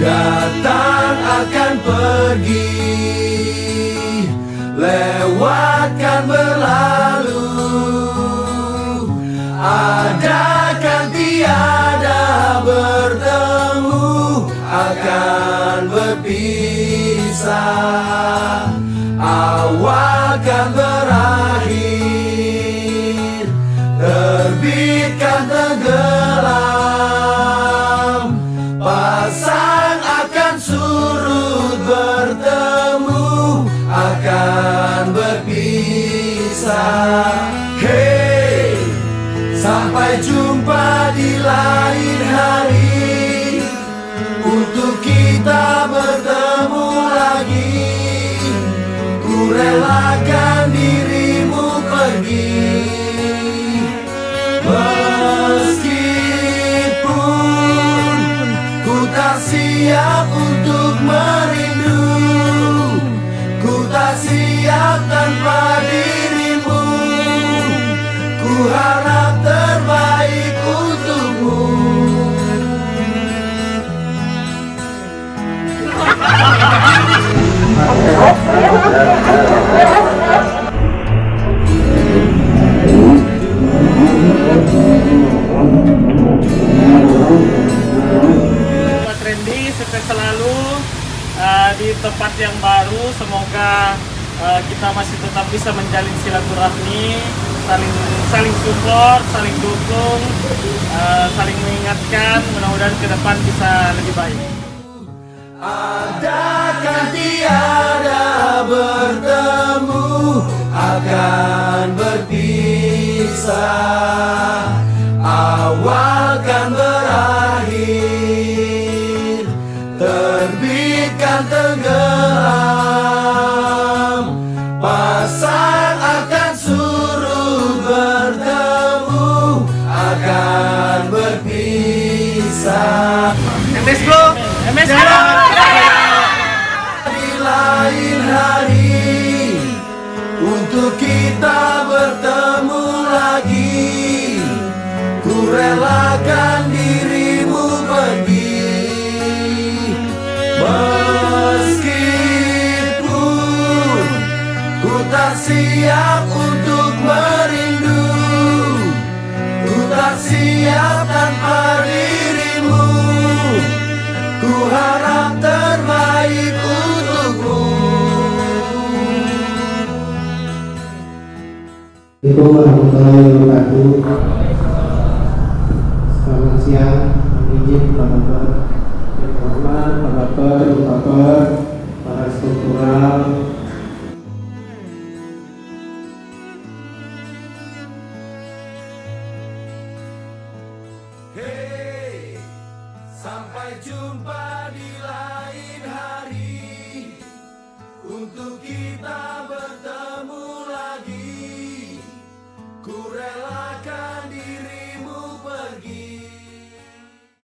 Datang akan pergi, lewatkan berlalu, ada kan tiada bertemu, akan berpisah. Awal kan berakhir, terbitkan tenggelam, pasang akan surut, bertemu akan berpisah. Hey, sampai jumpa di lain hari, untuk kita bertemu lagi. Ku relakan dirimu pergi, meskipun ku tak siap untuk merindu, ku tak siap tanpa dirimu. Ku harap terbaik untukmu. Trendy, sukses selalu di tempat yang baru. Semoga kita masih tetap bisa menjalin silaturahmi, saling support, saling dukung, saling mengingatkan. Mudah-mudahan ke depan bisa lebih baik. Ada kan tiada bertemu, akan berpisah. Awal kan berakhir, terbitkan tenggelam, pasang akan surut, bertemu akan berpisah. MS bro, MS bro. Di lain hari, untuk kita bertemu lagi. Ku relakan dirimu pergi, meskipun ku tak siap untuk merindu, ku tak siap tanpa dirimu. Ku harap terbaik untukmu. Assalamualaikum warahmatullahi wabarakatuh. Selamat siang, izin Pak Bapak, Pak Bapak,